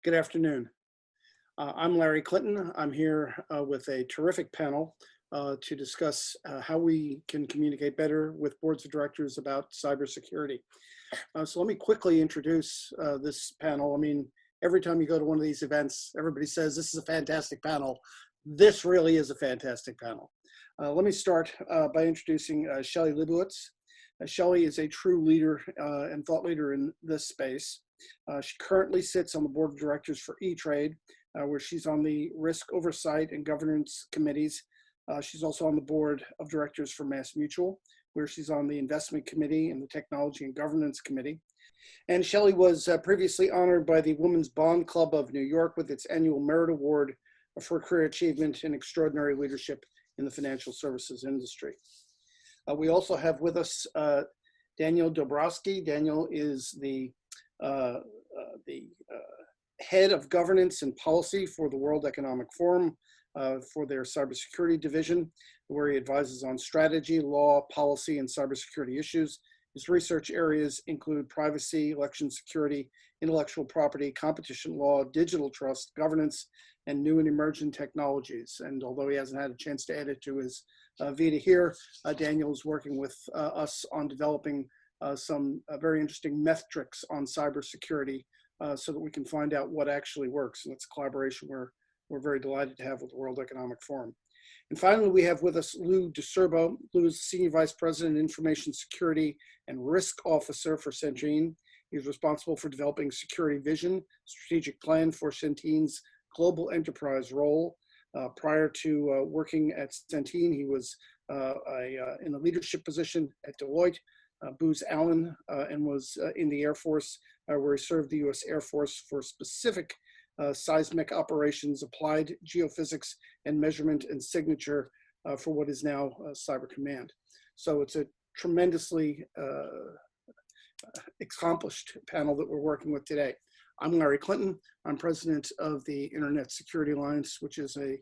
Good afternoon. I'm Larry Clinton. I'm here with a terrific panel to discuss how we can communicate better with boards of directors about cybersecurity. So let me quickly introduce this panel. I mean, every time you go to one of these events, everybody says, this is a fantastic panel. This really is a fantastic panel. Let me start by introducing Shelley Leibowitz. Shelley is a true leader and thought leader in this space. She currently sits on the board of directors for E-Trade, where she's on the risk oversight and governance committees. She's also on the board of directors for MassMutual, where she's on the investment committee and the technology and governance committee. And Shelley was previously honored by the Women's Bond Club of New York with its annual Merit Award for career achievement and extraordinary leadership in the financial services industry. We also have with us Daniel Dobrygowski. Daniel is the head of governance and policy for the World Economic Forum for their cybersecurity division, where he advises on strategy, law, policy, and cybersecurity issues. His research areas include privacy, election security, intellectual property, competition law, digital trust, governance, and new and emerging technologies. And although he hasn't had a chance to add it to his Vita here, Daniel is working with us on developing some very interesting metrics on cybersecurity so that we can find out what actually works. And it's a collaboration we're very delighted to have with the World Economic Forum. And finally, we have with us Lou DeSorbo. Lou is Senior Vice President, Information Security and Risk Officer for Centene. He's responsible for developing security vision, strategic plan for Centene's global enterprise role. Prior to working at Centene, he was in a leadership position at Deloitte, Booz Allen, and was in the Air Force, where he served the U.S. Air Force for specific seismic operations, applied geophysics and measurement and signature for what is now Cyber Command. So it's a tremendously accomplished panel that we're working with today. I'm Larry Clinton. I'm president of the Internet Security Alliance, which is a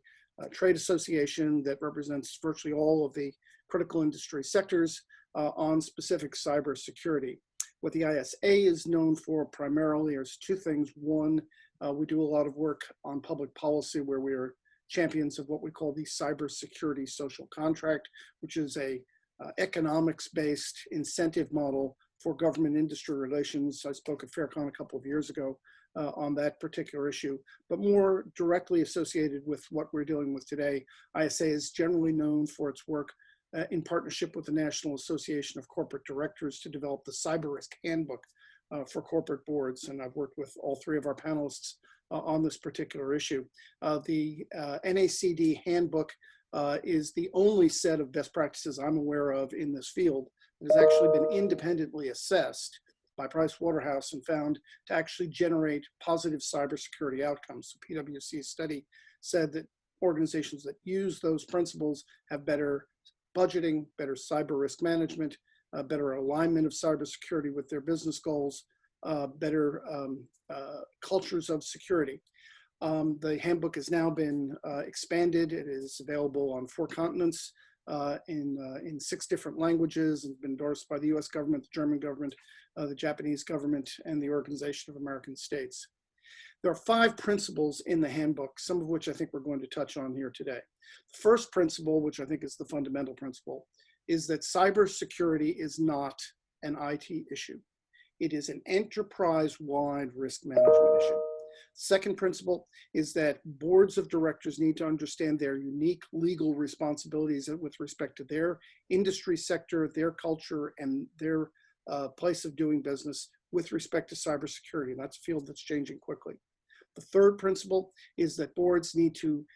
trade association that represents virtually all of the critical industry sectors on specific cybersecurity. What the ISA is known for primarily is two things. One, we do a lot of work on public policy where we are champions of what we call the cybersecurity social contract, which is a economics-based incentive model for government industry relations. I spoke at FairCon a couple of years ago on that particular issue, but more directly associated with what we're dealing with today. ISA is generally known for its work in partnership with the National Association of Corporate Directors to develop the Cyber Risk Handbook for corporate boards. And I've worked with all three of our panelists on this particular issue. The NACD handbook is the only set of best practices I'm aware of in this field that has actually been independently assessed by Pricewaterhouse and found to actually generate positive cybersecurity outcomes. So PwC's study said that organizations that use those principles have better budgeting, better cyber risk management, better alignment of cybersecurity with their business goals, better cultures of security. The handbook has now been expanded. It is available on 4 continents in 6 different languages and been endorsed by the US government, the German government, the Japanese government, and the Organization of American States. There are 5 principles in the handbook, some of which I think we're going to touch on here today. The first principle, which I think is the fundamental principle, is that cybersecurity is not an IT issue. It is an enterprise-wide risk management issue. Second principle is that boards of directors need to understand their unique legal responsibilities with respect to their industry sector, their culture, and their place of doing business with respect to cybersecurity. That's a field that's changing quickly. The third principle is that boards need to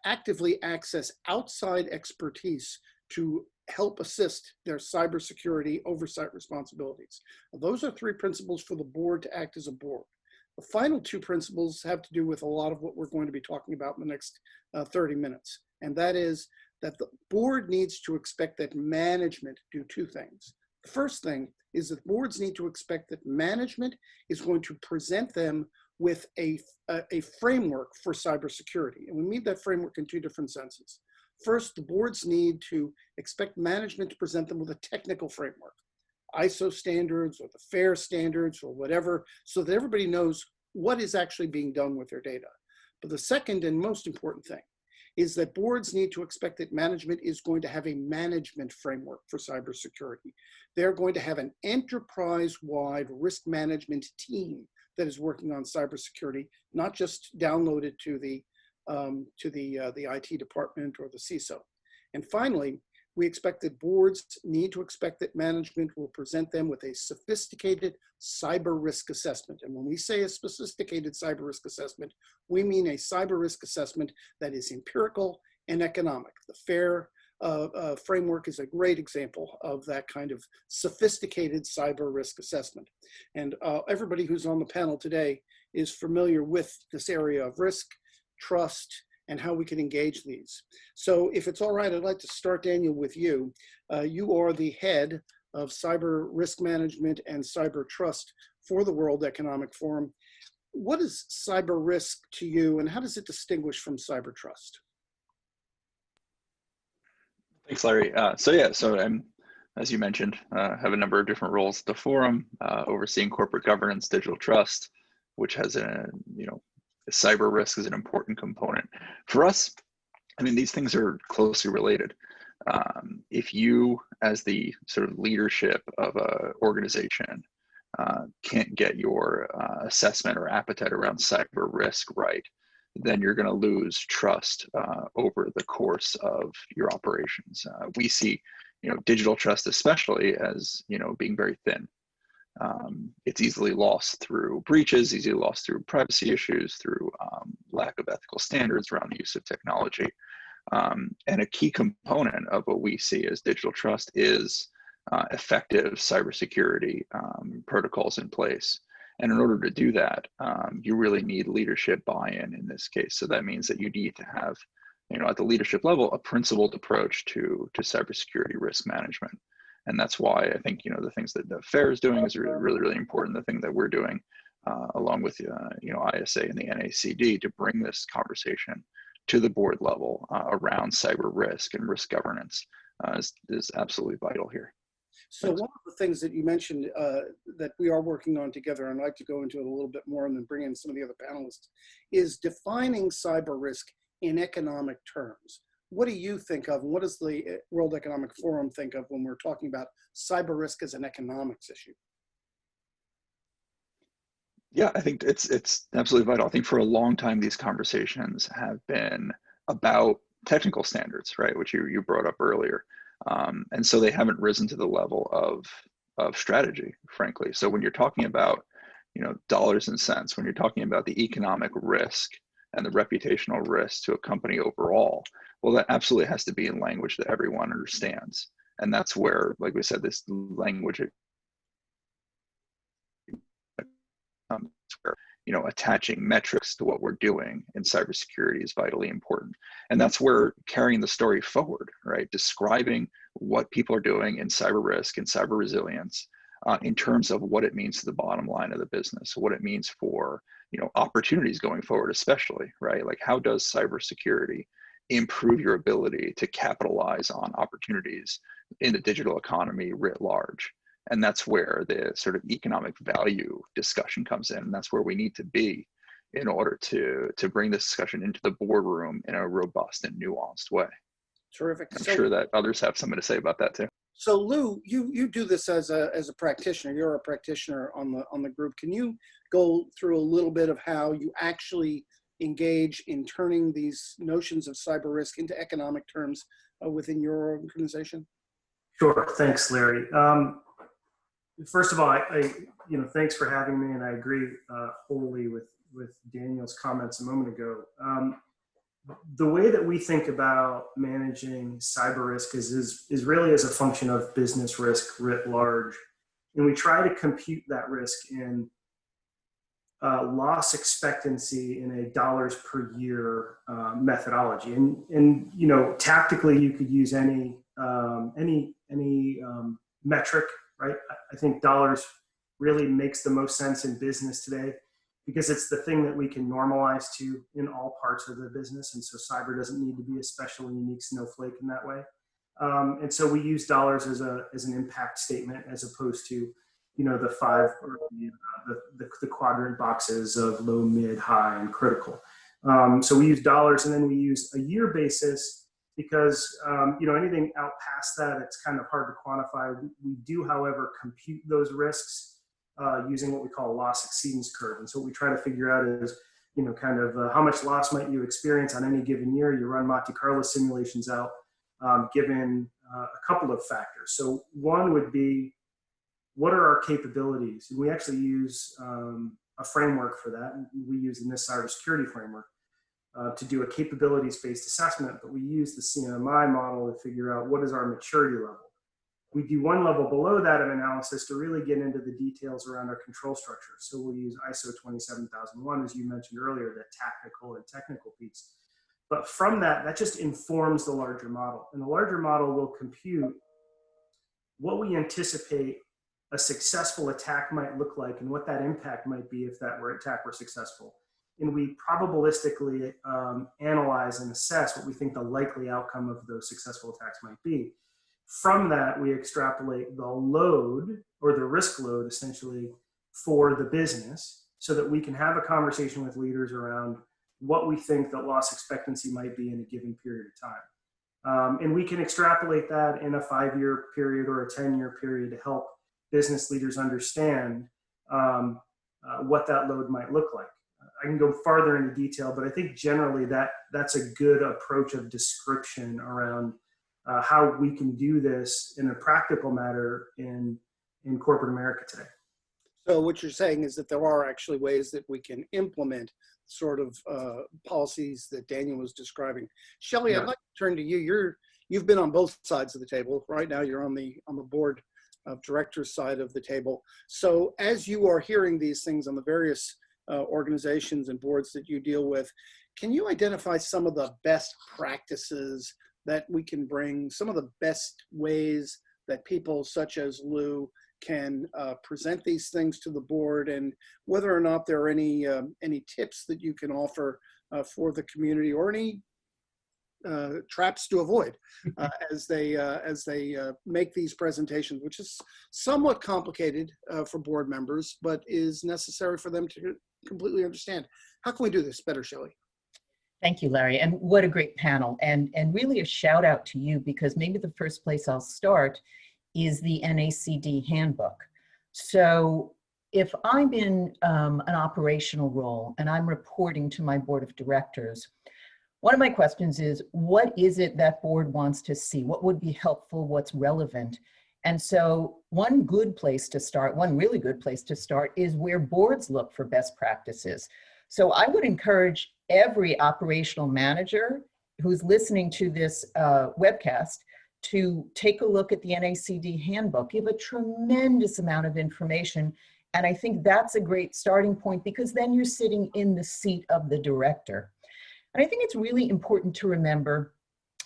actively access outside expertise to help assist their cybersecurity oversight responsibilities. Those are 3 principles for the board to act as a board. The final 2 principles have to do with a lot of what we're going to be talking about in the next 30 minutes. And that is that the board needs to expect that management do 2 things. The first thing is that boards need to expect that management is going to present them with a framework for cybersecurity. And we mean that framework in 2 different senses. First, the boards need to expect management to present them with a technical framework, ISO standards or the FAIR standards or whatever, so that everybody knows what is actually being done with their data. But the second and most important thing is that boards need to expect that management is going to have a management framework for cybersecurity. They're going to have an enterprise-wide risk management team that is working on cybersecurity, not just downloaded to the IT department or the CISO. And finally, we expect that boards need to expect that management will present them with a sophisticated cyber risk assessment. And when we say a sophisticated cyber risk assessment, we mean a cyber risk assessment that is empirical and economic. The FAIR framework is a great example of that kind of sophisticated cyber risk assessment. And everybody who's on the panel today is familiar with this area of risk, trust, and how we can engage these. So if it's all right, I'd like to start, Daniel, with you. You are the head of cyber risk management and cyber trust for the World Economic Forum. What is cyber risk to you, and how does it distinguish from cyber trust? Thanks, Larry. So I'm, as you mentioned, have a number of different roles at the forum, overseeing corporate governance, digital trust, which has cyber risk is an important component. For us, I mean, these things are closely related. If you, as the sort of leadership of an organization, can't get your assessment or appetite around cyber risk right, then you're going to lose trust over the course of your operations. We see, digital trust especially as, being very thin. It's easily lost through breaches, easily lost through privacy issues, through lack of ethical standards around the use of technology. And a key component of what we see as digital trust is effective cybersecurity protocols in place. And in order to do that, you really need leadership buy-in in this case. So that means that you need to have, at the leadership level, a principled approach to cybersecurity risk management. And that's why I think, the things that the FAIR is doing is really, really important. The thing that we're doing, along with, ISA and the NACD, to bring this conversation to the board level around cyber risk and risk governance is absolutely vital here. So one of the things that you mentioned that we are working on together, and I'd like to go into it a little bit more and then bring in some of the other panelists, is defining cyber risk in economic terms. What do you think of, and what does the World Economic Forum think of when we're talking about cyber risk as an economics issue? Yeah, I think it's absolutely vital. I think for a long time, these conversations have been about technical standards, right, which you brought up earlier. And so they haven't risen to the level of strategy, frankly. So when you're talking about, dollars and cents, when you're talking about the economic risk and the reputational risk to a company overall, well, that absolutely has to be in language that everyone understands. And that's where, like we said, this language, where, attaching metrics to what we're doing in cybersecurity is vitally important. And that's where carrying the story forward, right? Describing what people are doing in cyber risk and cyber resilience in terms of what it means to the bottom line of the business, what it means for, opportunities going forward, especially, right? Like, how does cybersecurity improve your ability to capitalize on opportunities in the digital economy writ large? And that's where the sort of economic value discussion comes in. And that's where we need to be in order to bring this discussion into the boardroom in a robust and nuanced way. Terrific. I'm sure that others have something to say about that too. So Lou, you do this as a practitioner. You're a practitioner on the group. Can you go through a little bit of how you actually engage in turning these notions of cyber risk into economic terms within your organization? Sure. Thanks, Larry. First of all, thanks for having me, and I agree wholly with Daniel's comments a moment ago. The way that we think about managing cyber risk is really as a function of business risk writ large, and we try to compute that risk in loss expectancy in a dollars per year methodology. And tactically, you could use any metric. Right? I think dollars really makes the most sense in business today because it's the thing that we can normalize to in all parts of the business. And so cyber doesn't need to be a special and unique snowflake in that way. And so we use dollars as an impact statement as opposed to the five or the quadrant boxes of low, mid, high, and critical. So we use dollars, and then we use a year basis because anything out past that, it's kind of hard to quantify. We do, however, compute those risks using what we call a loss exceedance curve. And so what we try to figure out is, how much loss might you experience on any given year. You run Monte Carlo simulations out, given a couple of factors. So one would be, what are our capabilities? And we actually use a framework for that. We use the NIST cybersecurity framework to do a capabilities-based assessment, but we use the CMMI model to figure out what is our maturity level. We do one level below that of analysis to really get into the details around our control structure. So we'll use ISO 27001, as you mentioned earlier, the tactical and technical piece. But from that, that just informs the larger model. And the larger model will compute what we anticipate a successful attack might look like and what that impact might be if that attack were successful. And we probabilistically analyze and assess what we think the likely outcome of those successful attacks might be. From that, we extrapolate the load or the risk load essentially for the business so that we can have a conversation with leaders around what we think the loss expectancy might be in a given period of time. And we can extrapolate that in a 5-year period or a 10-year period to help business leaders understand what that load might look like. I can go farther into detail, but I think generally that's a good approach of description around how we can do this in a practical matter in corporate America today. So what you're saying is that there are actually ways that we can implement sort of policies that Daniel was describing. Shelley, yeah. I'd like to turn to you. You've been on both sides of the table. Right now you're on the board of directors side of the table. So as you are hearing these things on the various organizations and boards that you deal with, can you identify some of the best practices that we can bring, some of the best ways that people such as Lou can present these things to the board, and whether or not there are any tips that you can offer for the community, or any traps to avoid as they make these presentations, which is somewhat complicated for board members, but is necessary for them to completely understand. How can we do this better, Shelley? Thank you, Larry. And what a great panel. And really a shout out to you, because maybe the first place I'll start is the NACD handbook. So if I'm in an operational role and I'm reporting to my board of directors, one of my questions is, what is it that board wants to see? What would be helpful? What's relevant? And so one good place to start, one really good place to start, is where boards look for best practices. So I would encourage every operational manager who's listening to this webcast to take a look at the NACD handbook. You have a tremendous amount of information. And I think that's a great starting point, because then you're sitting in the seat of the director. And I think it's really important to remember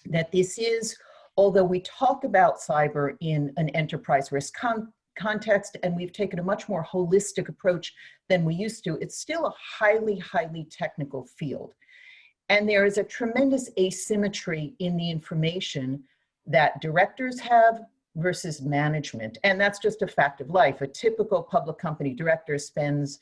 that this is, although we talk about cyber in an enterprise risk context, and we've taken a much more holistic approach than we used to, it's still a highly, highly technical field. And there is a tremendous asymmetry in the information that directors have versus management. And that's just a fact of life. A typical public company director spends,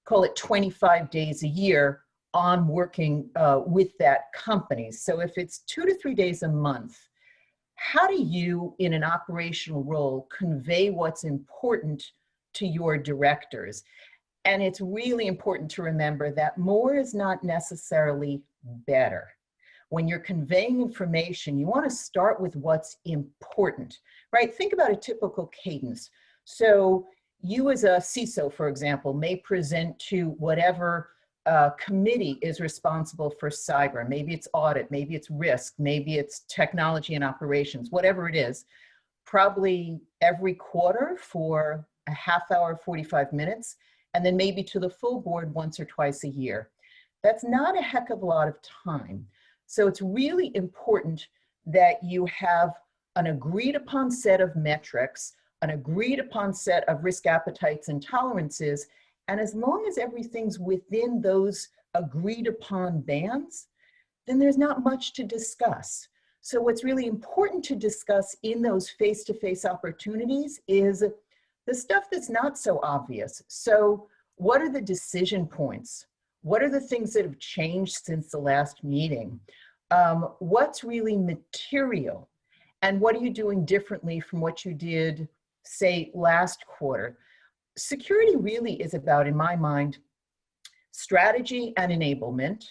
call it 25 days a year on working with that company. So if it's 2 to 3 days a month, how do you, in an operational role, convey what's important to your directors? And it's really important to remember that more is not necessarily better. When you're conveying information, you want to start with what's important, right? Think about a typical cadence. So you as a CISO, for example, may present to whatever committee is responsible for cyber. Maybe it's audit, maybe it's risk, maybe it's technology and operations, whatever it is, probably every quarter for a half hour, 45 minutes, and then maybe to the full board once or twice a year. That's not a heck of a lot of time. So it's really important that you have an agreed upon set of metrics, an agreed upon set of risk appetites and tolerances. And as long as everything's within those agreed upon bands, then there's not much to discuss. So what's really important to discuss in those face-to-face opportunities is the stuff that's not so obvious. So what are the decision points? What are the things that have changed since the last meeting? What's really material? And what are you doing differently from what you did, say, last quarter? Security really is about, in my mind, strategy and enablement,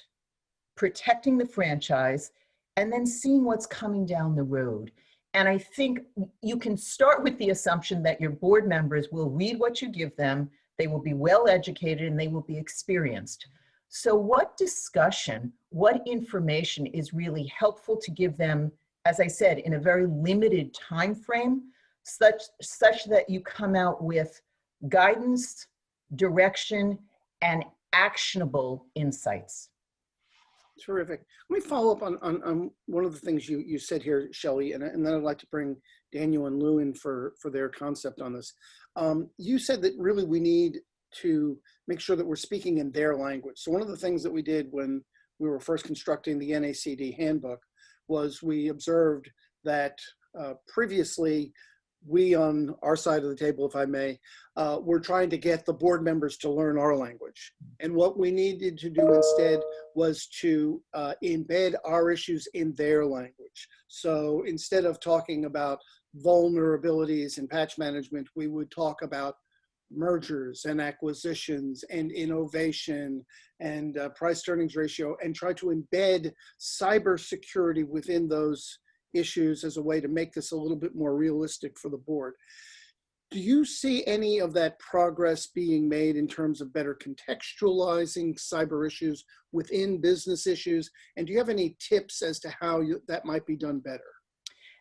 protecting the franchise, and then seeing what's coming down the road. And I think you can start with the assumption that your board members will read what you give them, they will be well educated, and they will be experienced. So what discussion, what information is really helpful to give them, as I said, in a very limited time frame, such that you come out with guidance, direction, and actionable insights? Terrific. Let me follow up on one of the things you said here, Shelley, and then I'd like to bring Daniel and Lou in for their concept on this. You said that really we need to make sure that we're speaking in their language. So one of the things that we did when we were first constructing the NACD handbook was we observed that previously we on our side of the table, if I may, were trying to get the board members to learn our language. And what we needed to do instead was to embed our issues in their language. So instead of talking about vulnerabilities and patch management, we would talk about mergers and acquisitions and innovation and price to earnings ratio, and try to embed cybersecurity within those issues as a way to make this a little bit more realistic for the board. Do you see any of that progress being made in terms of better contextualizing cyber issues within business issues? And do you have any tips as to how that might be done better?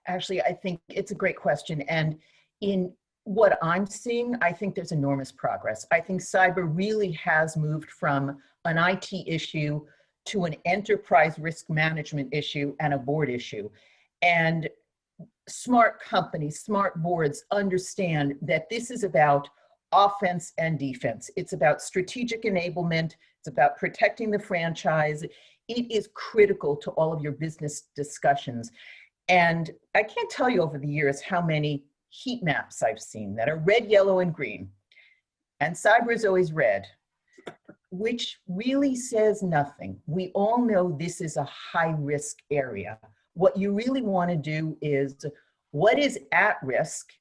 Actually, I think it's a great question. And in what I'm seeing, I think there's enormous progress. I think cyber really has moved from an IT issue to an enterprise risk management issue and a board issue. And smart companies, smart boards understand that this is about offense and defense. It's about strategic enablement. It's about protecting the franchise. It is critical to all of your business discussions. And I can't tell you over the years how many heat maps I've seen that are red, yellow, and green. And cyber is always red, which really says nothing. We all know this is a high risk area. What you really want to do is what is at risk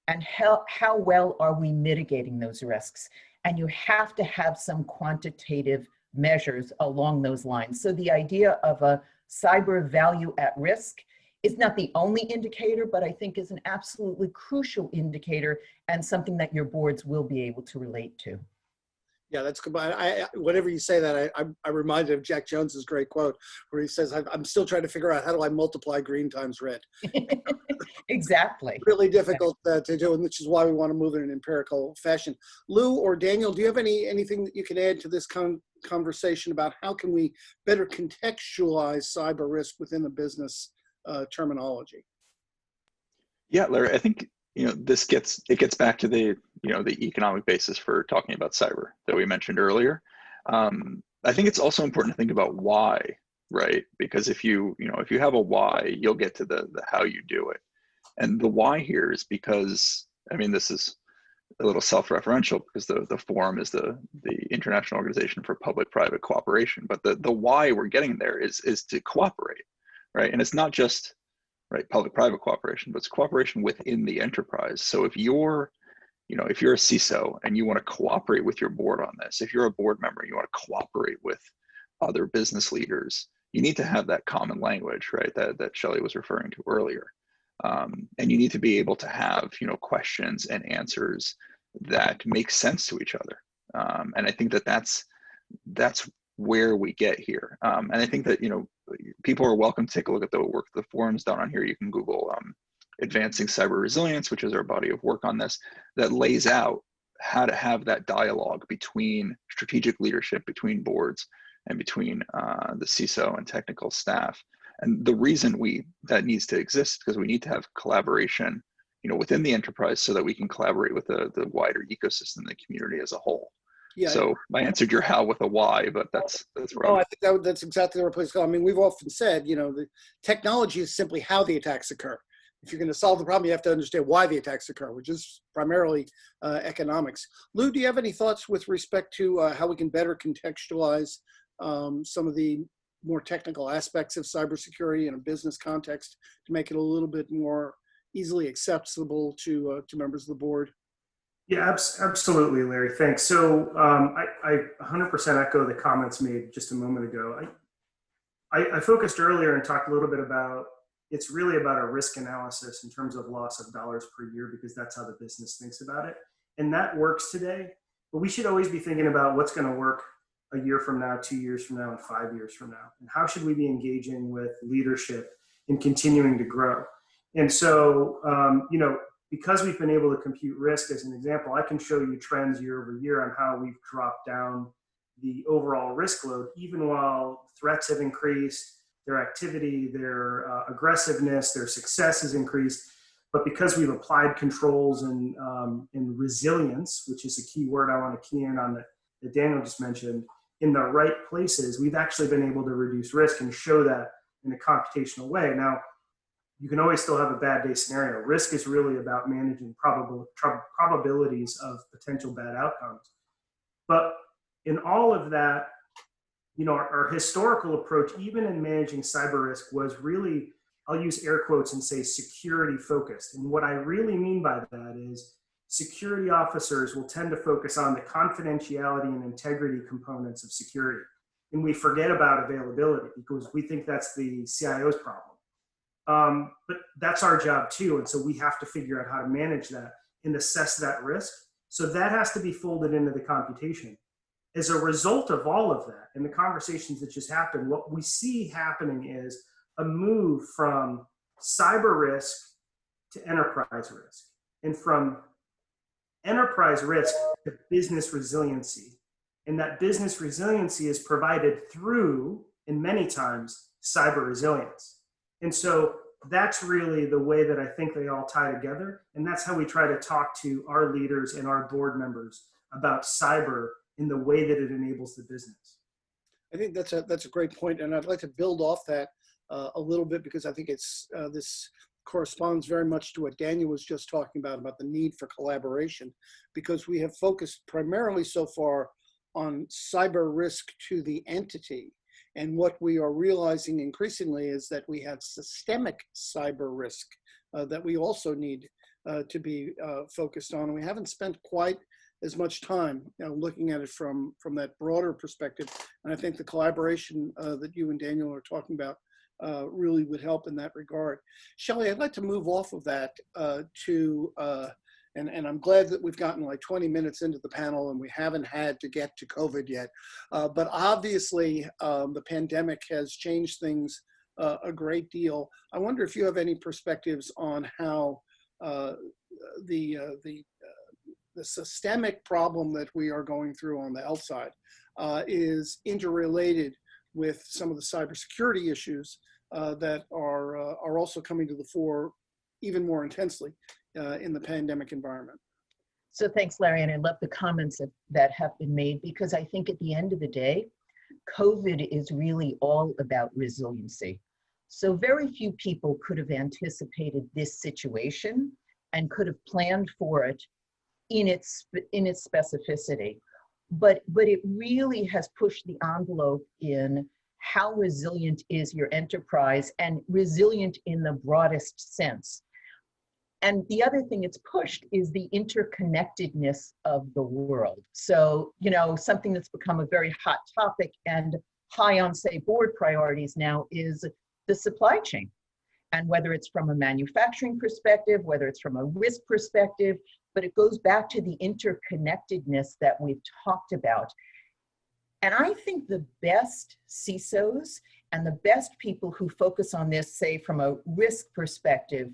and how well are we mitigating those risks? And you have to have some quantitative measures along those lines. So the idea of a cyber value at risk is not the only indicator, but I think is an absolutely crucial indicator and something that your boards will be able to relate to. Yeah, that's good. Whenever you say that, I'm reminded of Jack Jones's great quote where he says, I'm still trying to figure out how do I multiply green times red. Exactly. Really difficult to do, and which is why we want to move in an empirical fashion. Lou or Daniel, do you have anything that you can add to this conversation about how can we better contextualize cyber risk within the business terminology? Yeah, Larry, I think this gets back to the the economic basis for talking about cyber that we mentioned earlier. I think it's also important to think about why, right? Because if you have a why, you'll get to the how you do it. And the why here is because, I mean, this is a little self-referential because the forum is the International Organization for Public-Private Cooperation, but the why we're getting there is to cooperate, right? And it's not just public-private cooperation, but it's cooperation within the enterprise. So if you're a CISO and you want to cooperate with your board on this, if you're a board member, you want to cooperate with other business leaders, you need to have that common language, right? That Shelley was referring to earlier. And you need to be able to have, questions and answers that make sense to each other. And I think that's where we get here. And I think that, people are welcome to take a look at the work the forum's done on here. You can Google Advancing Cyber Resilience, which is our body of work on this, that lays out how to have that dialogue between strategic leadership, between boards, and between the CISO and technical staff. And the reason that needs to exist is because we need to have collaboration, within the enterprise so that we can collaborate with the wider ecosystem, the community as a whole. Yeah. So I answered your how with a why, but that's where I think that's exactly the right place to go. I mean, we've often said, the technology is simply how the attacks occur. if you're going to solve the problem, you have to understand why the attacks occur, which is primarily economics. Lou, do you have any thoughts with respect to how we can better contextualize some of the more technical aspects of cybersecurity in a business context to make it a little bit more easily accessible to members of the board? Yeah, absolutely, Larry. Thanks. So I 100% echo the comments made just a moment ago. I focused earlier and talked a little bit about it's really about a risk analysis in terms of loss of dollars per year, because that's how the business thinks about it. And that works today, but we should always be thinking about what's going to work a year from now, 2 years from now, and 5 years from now. And how should we be engaging with leadership in continuing to grow? And so, because we've been able to compute risk as an example, I can show you trends year over year on how we've dropped down the overall risk load, even while threats have increased, their activity, their aggressiveness, their success has increased. But because we've applied controls and resilience, which is a key word I want to key in on that Daniel just mentioned, in the right places, we've actually been able to reduce risk and show that in a computational way. Now, you can always still have a bad day scenario. Risk is really about managing probabilities of potential bad outcomes. But in all of that, our historical approach, even in managing cyber risk, was really, I'll use air quotes and say security focused. And what I really mean by that is security officers will tend to focus on the confidentiality and integrity components of security. And we forget about availability because we think that's the CIO's problem. But that's our job too. And so we have to figure out how to manage that and assess that risk. So that has to be folded into the computation. As a result of all of that and the conversations that just happened, what we see happening is a move from cyber risk to enterprise risk, and from enterprise risk to business resiliency. And that business resiliency is provided through, and many times, cyber resilience. And so that's really the way that I think they all tie together. And that's how we try to talk to our leaders and our board members about cyber in the way that it enables the business. I think that's a great point, and I'd like to build off that a little bit, because I think this corresponds very much to what Daniel was just talking about the need for collaboration, because we have focused primarily so far on cyber risk to the entity. And what we are realizing increasingly is that we have systemic cyber risk that we also need to be focused on. And we haven't spent quite as much time looking at it from that broader perspective. And I think the collaboration that you and Daniel are talking about really would help in that regard. Shelley, I'd like to move off of that and I'm glad that we've gotten like 20 minutes into the panel and we haven't had to get to COVID yet. But obviously the pandemic has changed things a great deal. I wonder if you have any perspectives on how the systemic problem that we are going through on the health side is interrelated with some of the cybersecurity issues that are also coming to the fore even more intensely in the pandemic environment. So thanks, Larry, and I love the comments that have been made, because I think at the end of the day, COVID is really all about resiliency. So very few people could have anticipated this situation and could have planned for it in its specificity. But it really has pushed the envelope in how resilient is your enterprise, and resilient in the broadest sense. And the other thing it's pushed is the interconnectedness of the world. So, something that's become a very hot topic and high on, say, board priorities now is the supply chain. And whether it's from a manufacturing perspective, whether it's from a risk perspective, but it goes back to the interconnectedness that we've talked about. And I think the best CISOs and the best people who focus on this, say from a risk perspective,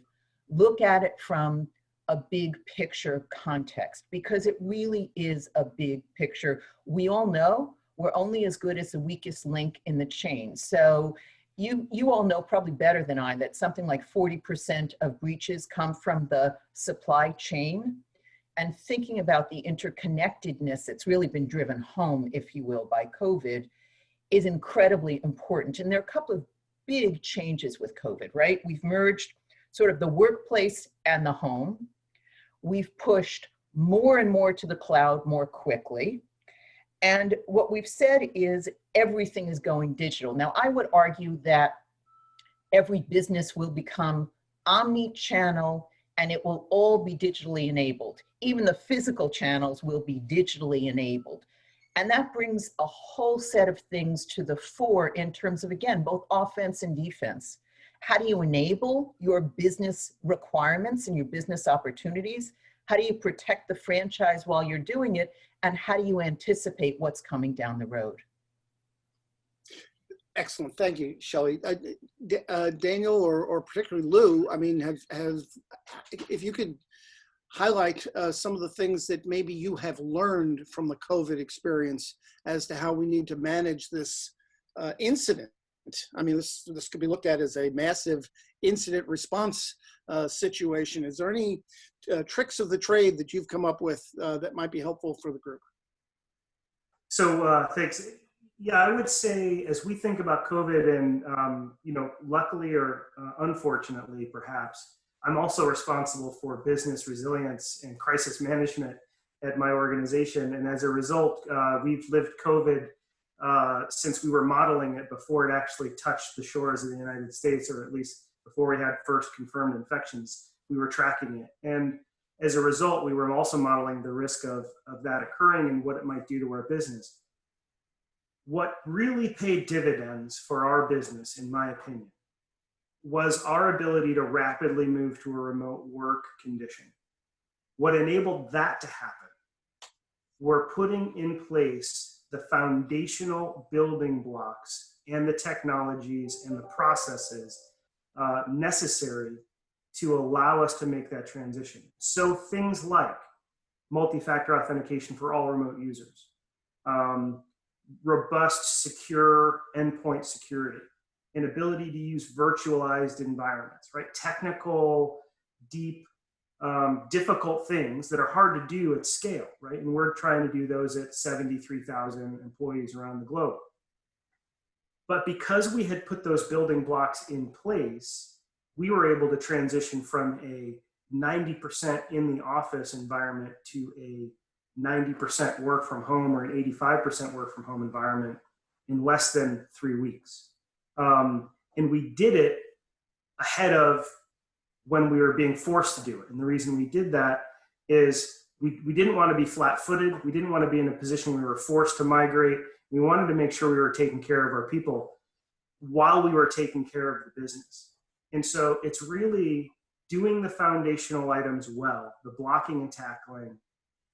look at it from a big picture context, because it really is a big picture. We all know we're only as good as the weakest link in the chain. So you all know probably better than I that something like 40% of breaches come from the supply chain. And thinking about the interconnectedness that's really been driven home, if you will, by COVID is incredibly important. And there are a couple of big changes with COVID, right? We've merged sort of the workplace and the home. We've pushed more and more to the cloud more quickly. And what we've said is everything is going digital. Now, I would argue that every business will become omni-channel and it will all be digitally enabled. Even the physical channels will be digitally enabled. And that brings a whole set of things to the fore in terms of, again, both offense and defense. How do you enable your business requirements and your business opportunities? How do you protect the franchise while you're doing it? And how do you anticipate what's coming down the road? Excellent. Thank you, Shelley. Daniel or particularly Lou, I mean, if you could highlight some of the things that maybe you have learned from the COVID experience as to how we need to manage this incident. I mean, this could be looked at as a massive incident response situation. Is there any tricks of the trade that you've come up with that might be helpful for the group? So thanks. Yeah, I would say as we think about COVID and, you know, luckily or unfortunately, perhaps, I'm also responsible for business resilience and crisis management at my organization. And as a result, we've lived COVID since we were modeling it before it actually touched the shores of the United States, or at least before we had first confirmed infections, we were tracking it. And as a result, we were also modeling the risk of that occurring and what it might do to our business. What really paid dividends for our business, in my opinion, was our ability to rapidly move to a remote work condition. What enabled that to happen were putting in place the foundational building blocks and the technologies and the processes necessary to allow us to make that transition. So things like multi-factor authentication for all remote users, robust, secure endpoint security, an ability to use virtualized environments, right? Technical, deep, difficult things that are hard to do at scale, right? And we're trying to do those at 73,000 employees around the globe. But because we had put those building blocks in place, we were able to transition from a 90% in the office environment to a 90% work from home or an 85% work from home environment in less than 3 weeks. And we did it ahead of when we were being forced to do it. And the reason we did that is we didn't want to be flat-footed. We didn't want to be in a position where we were forced to migrate. We wanted to make sure we were taking care of our people while we were taking care of the business. And so it's really doing the foundational items well, the blocking and tackling,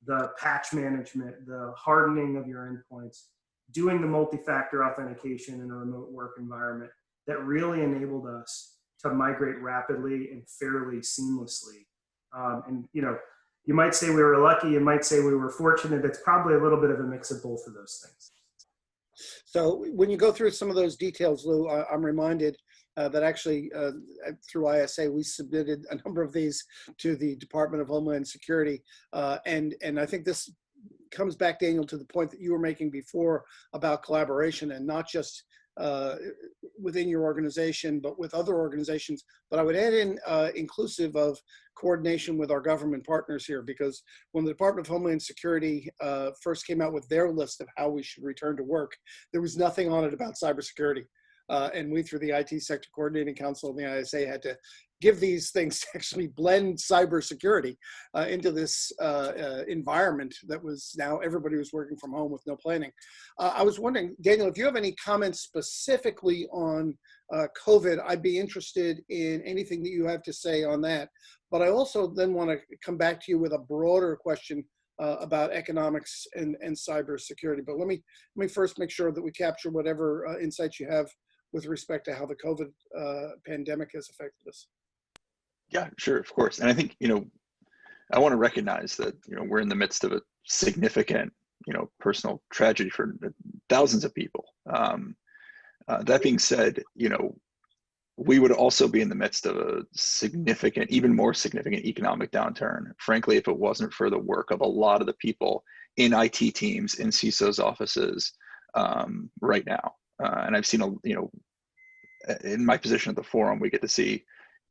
the patch management, the hardening of your endpoints, doing the multi-factor authentication in a remote work environment that really enabled us to migrate rapidly and fairly seamlessly. And you know, you might say we were lucky, you might say we were fortunate. It's probably a little bit of a mix of both of those things. So when you go through some of those details, Lou, I'm reminded that actually through ISA, we submitted a number of these to the Department of Homeland Security. And I think this comes back, Daniel, to the point that you were making before about collaboration, and not just within your organization, but with other organizations. But I would add in inclusive of coordination with our government partners here, because when the Department of Homeland Security first came out with their list of how we should return to work, there was nothing on it about cybersecurity. And we, through the IT Sector Coordinating Council and the ISA, had to give these things to actually blend cybersecurity into this environment that was now everybody was working from home with no planning. I was wondering, Daniel, if you have any comments specifically on COVID, I'd be interested in anything that you have to say on that. But I also then want to come back to you with a broader question about economics and cybersecurity. But let me first make sure that we capture whatever insights you have with respect to how the COVID pandemic has affected us. Yeah, sure, of course. And I think, you know, I want to recognize that, you know, we're in the midst of a significant, you know, personal tragedy for thousands of people. That being said, you know, we would also be in the midst of a significant, even more significant economic downturn, frankly, if it wasn't for the work of a lot of the people in IT teams, in CISO's offices right now. And I've seen, you know, in my position at the forum, we get to see,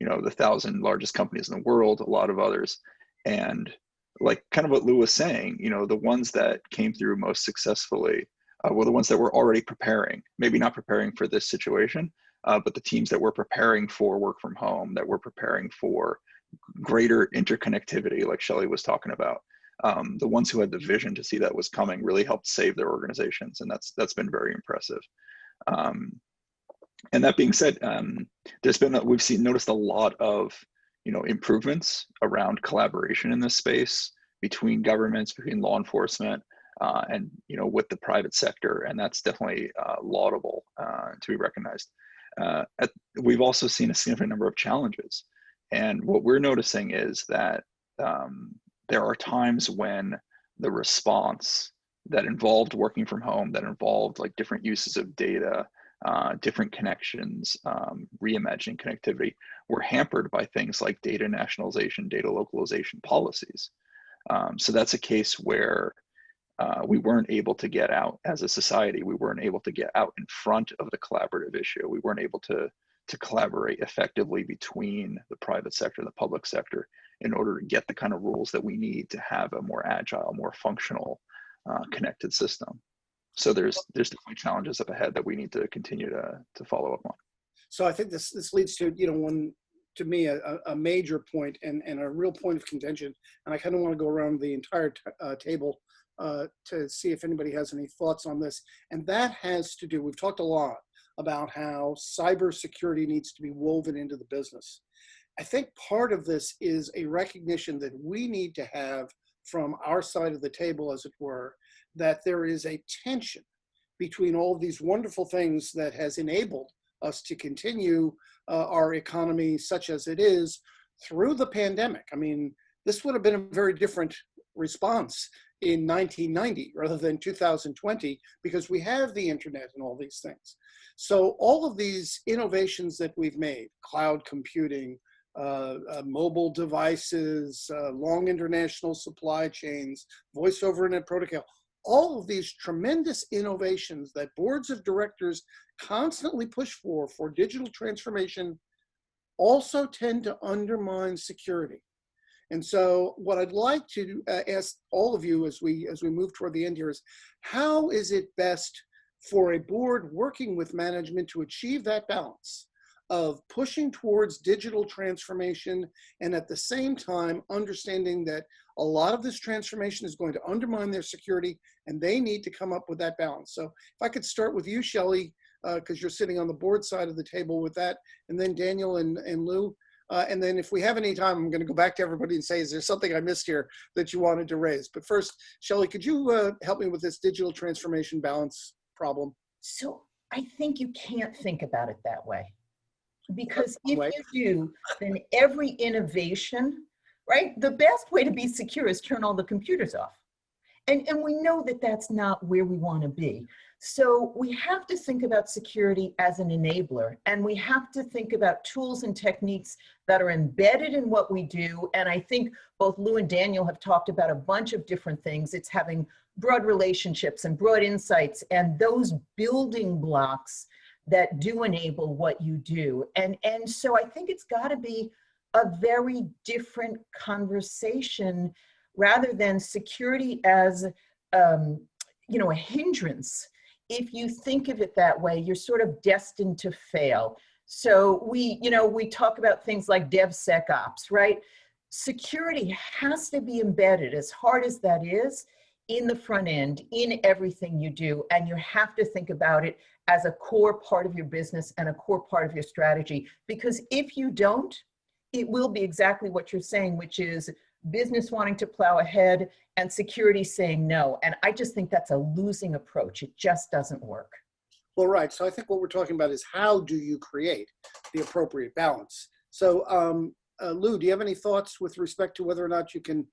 the 1,000 largest companies in the world, a lot of others. And like kind of what Lou was saying, the ones that came through most successfully were the ones that were already preparing, maybe not preparing for this situation, but the teams that were preparing for work from home, that were preparing for greater interconnectivity, like Shelley was talking about. The ones who had the vision to see that was coming really helped save their organizations, and that's been very impressive. And that being said, we've noticed a lot of improvements around collaboration in this space between governments, between law enforcement, and with the private sector, and that's definitely laudable to be recognized. We've also seen a significant number of challenges, and what we're noticing is that there are times when the response that involved working from home, that involved like different uses of data, different connections, reimagining connectivity, were hampered by things like data nationalization, data localization policies. So that's a case where we weren't able to get out as a society. We weren't able to get out in front of the collaborative issue. We weren't able to collaborate effectively between the private sector and the public sector in order to get the kind of rules that we need to have a more agile, more functional, connected system. So there's definitely challenges up ahead that we need to continue to follow up on. So I think this leads to, to me, a major point and a real point of contention. And I kind of want to go around the entire table to see if anybody has any thoughts on this. And that has to do, we've talked a lot about how cybersecurity needs to be woven into the business. I think part of this is a recognition that we need to have from our side of the table, as it were, that there is a tension between all of these wonderful things that has enabled us to continue our economy such as it is through the pandemic. I mean, this would have been a very different response in 1990 rather than 2020, because we have the internet and all these things. So all of these innovations that we've made, cloud computing, mobile devices, long international supply chains, voice over internet protocol, all of these tremendous innovations that boards of directors constantly push for digital transformation also tend to undermine security. And so what I'd like to ask all of you as we move toward the end here is, how is it best for a board working with management to achieve that balance of pushing towards digital transformation and at the same time understanding that a lot of this transformation is going to undermine their security and they need to come up with that balance? So if I could start with you, Shelley, because you're sitting on the board side of the table with that, and then Daniel and Lou. And then if we have any time, I'm going to go back to everybody and say, is there something I missed here that you wanted to raise? But first, Shelley, could you help me with this digital transformation balance problem? So I think you can't think about it that way. Because if you do, then every innovation, right? The best way to be secure is turn all the computers off. And we know that that's not where we want to be. So we have to think about security as an enabler, and we have to think about tools and techniques that are embedded in what we do. And I think both Lou and Daniel have talked about a bunch of different things. It's having broad relationships and broad insights and those building blocks that do enable what you do. And so I think it's got to be a very different conversation rather than security as a hindrance. If you think of it that way, you're sort of destined to fail. So we talk about things like DevSecOps, right? Security has to be embedded, as hard as that is, in the front end, in everything you do. And you have to think about it as a core part of your business and a core part of your strategy. Because if you don't, it will be exactly what you're saying, which is business wanting to plow ahead and security saying no. And I just think that's a losing approach. It just doesn't work. Well, right. So I think what we're talking about is how do you create the appropriate balance? So Lou, do you have any thoughts with respect to whether or not you can,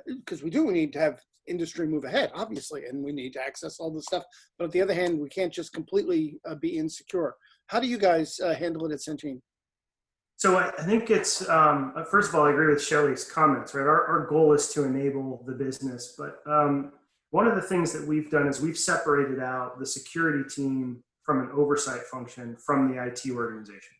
because we do need to have industry move ahead, obviously, and we need to access all this stuff. But on the other hand, we can't just completely be insecure. How do you guys handle it at Centene? So I think it's, first of all, I agree with Shelley's comments, right? Our goal is to enable the business, but one of the things that we've done is we've separated out the security team from an oversight function from the IT organization.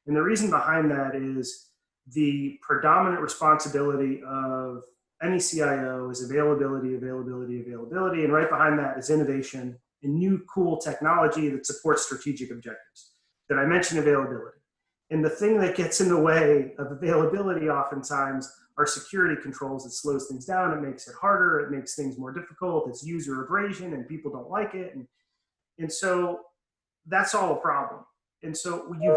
And the reason behind that is the predominant responsibility of any CIO is availability, availability, availability. And right behind that is innovation and new cool technology that supports strategic objectives. Did I mention availability? And the thing that gets in the way of availability oftentimes are security controls. It slows things down, it makes it harder, it makes things more difficult, it's user abrasion and people don't like it. And so that's all a problem. And so you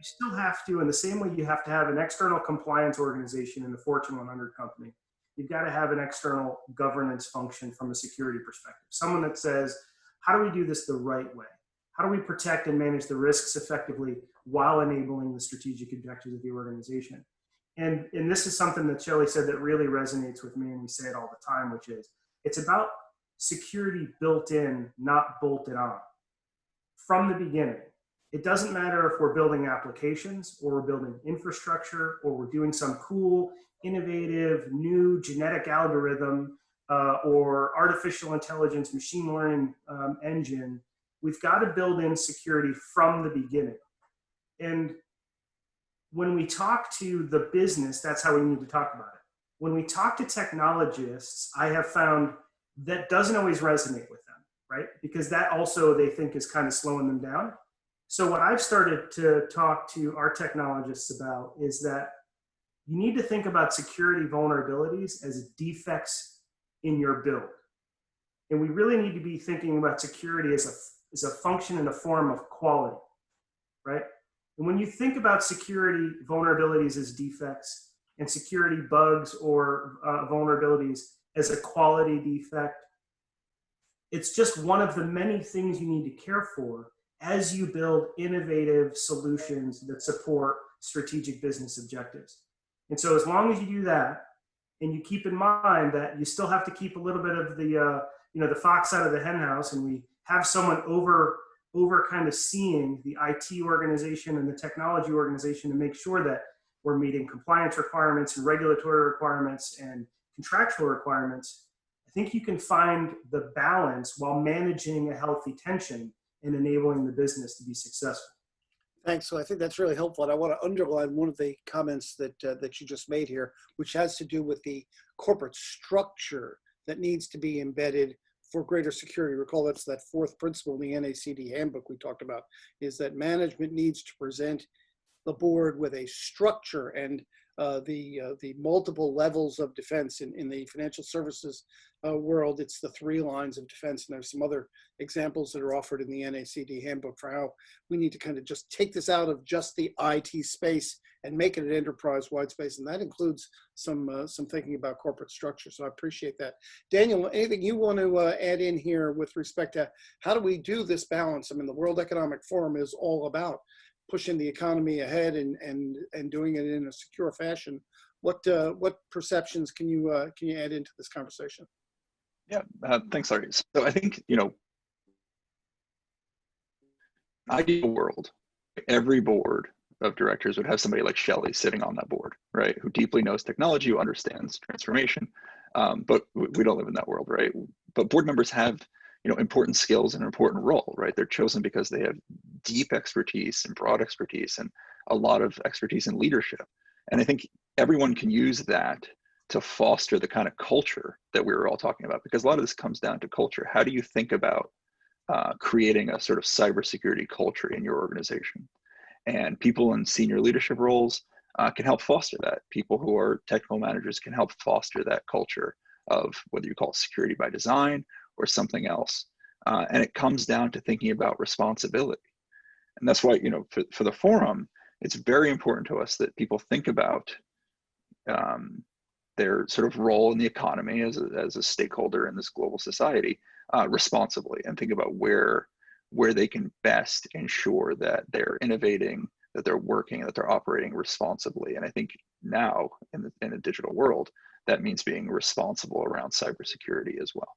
still have to, in the same way you have to have an external compliance organization in the Fortune 100 company, you've got to have an external governance function from a security perspective. Someone that says, how do we do this the right way? How do we protect and manage the risks effectively while enabling the strategic objectives of the organization? And this is something that Shelley said that really resonates with me, and we say it all the time, which is it's about security built in, not bolted on. From the beginning, it doesn't matter if we're building applications or we're building infrastructure or we're doing some cool, innovative, new genetic algorithm or artificial intelligence, machine learning engine. We've got to build in security from the beginning. And when we talk to the business, that's how we need to talk about it. When we talk to technologists, I have found that doesn't always resonate with them, right? Because that also they think is kind of slowing them down. So what I've started to talk to our technologists about is that you need to think about security vulnerabilities as defects in your build. And we really need to be thinking about security as a function and a form of quality, right? And when you think about security vulnerabilities as defects and security bugs or vulnerabilities as a quality defect, it's just one of the many things you need to care for as you build innovative solutions that support strategic business objectives. And so as long as you do that, and you keep in mind that you still have to keep a little bit of the, the fox out of the hen house, and we have someone over kind of seeing the IT organization and the technology organization to make sure that we're meeting compliance requirements and regulatory requirements and contractual requirements, I think you can find the balance while managing a healthy tension and enabling the business to be successful. Thanks. So I think that's really helpful. And I want to underline one of the comments that you just made here, which has to do with the corporate structure that needs to be embedded for greater security. Recall that's that fourth principle in the NACD handbook we talked about, is that management needs to present the board with a structure and the multiple levels of defense in the financial services world. It's the 3 lines of defense, and there's some other examples that are offered in the NACD handbook for how we need to kind of just take this out of just the IT space and make it an enterprise-wide space, and that includes some thinking about corporate structure. So I appreciate that. Daniel, anything you want to add in here with respect to how do we do this balance? I mean, the World Economic Forum is all about pushing the economy ahead and doing it in a secure fashion. What perceptions can you add into this conversation? Yeah, thanks, Larry. So I think, ideal world, every board of directors would have somebody like Shelley sitting on that board, right? Who deeply knows technology, who understands transformation. But we don't live in that world, right? But board members have, important skills and an important role, right? They're chosen because they have deep expertise and broad expertise and a lot of expertise in leadership. And I think everyone can use that to foster the kind of culture that we were all talking about, because a lot of this comes down to culture. How do you think about creating a sort of cybersecurity culture in your organization? And people in senior leadership roles can help foster that. People who are technical managers can help foster that culture of whether you call it security by design or something else. And it comes down to thinking about responsibility. And that's why, for the forum, it's very important to us that people think about their sort of role in the economy as a stakeholder in this global society responsibly, and think about where they can best ensure that they're innovating, that they're working, that they're operating responsibly. And I think now in a digital world, that means being responsible around cybersecurity as well.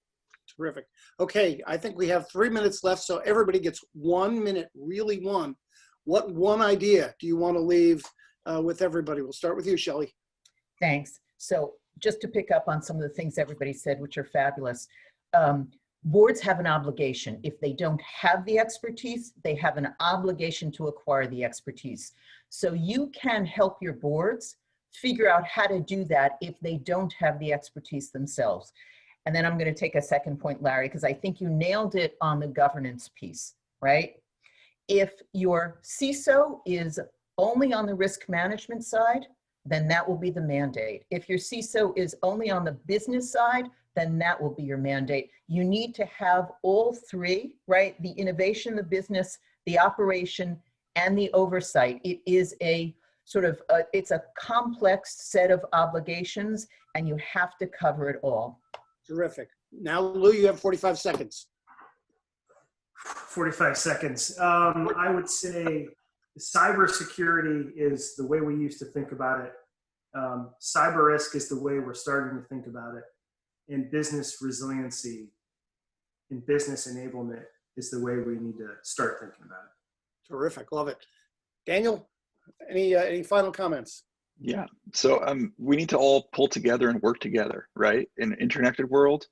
Terrific. Okay, I think we have 3 minutes left, so everybody gets 1 minute, really one. What one idea do you want to leave with everybody? We'll start with you, Shelley. Thanks. So just to pick up on some of the things everybody said, which are fabulous. boards have an obligation. If they don't have the expertise, they have an obligation to acquire the expertise. So you can help your boards figure out how to do that if they don't have the expertise themselves. And then I'm going to take a second point, Larry, because I think you nailed it on the governance piece, right? If your CISO is only on the risk management side, then that will be the mandate. If your CISO is only on the business side, then that will be your mandate. You need to have all three, right? The innovation, the business, the operation, and the oversight. It is a sort of, it's a complex set of obligations, and you have to cover it all. Terrific. Now, Lou, you have 45 seconds. 45 seconds. I would say cybersecurity is the way we used to think about it. Cyber risk is the way we're starting to think about it. And business resiliency and business enablement is the way we need to start thinking about it. Terrific. Love it. Daniel, any final comments? Yeah. So we need to all pull together and work together, right? In an interconnected world,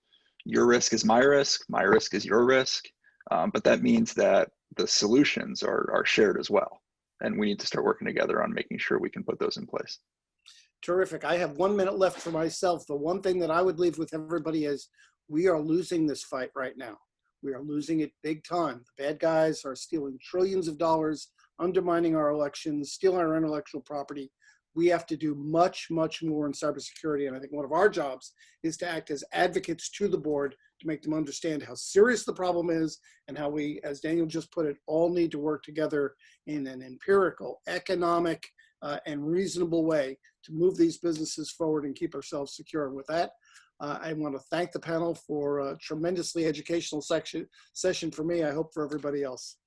your risk is my risk is your risk. But that means that the solutions are shared as well. And we need to start working together on making sure we can put those in place. Terrific. I have 1 minute left for myself. The one thing that I would leave with everybody is we are losing this fight right now. We are losing it big time. The bad guys are stealing trillions of dollars, undermining our elections, stealing our intellectual property. We have to do much, much more in cybersecurity. And I think one of our jobs is to act as advocates to the board to make them understand how serious the problem is and how we, as Daniel just put it, all need to work together in an empirical, economic, and reasonable way to move these businesses forward and keep ourselves secure. And with that, I want to thank the panel for a tremendously educational session for me. I hope for everybody else.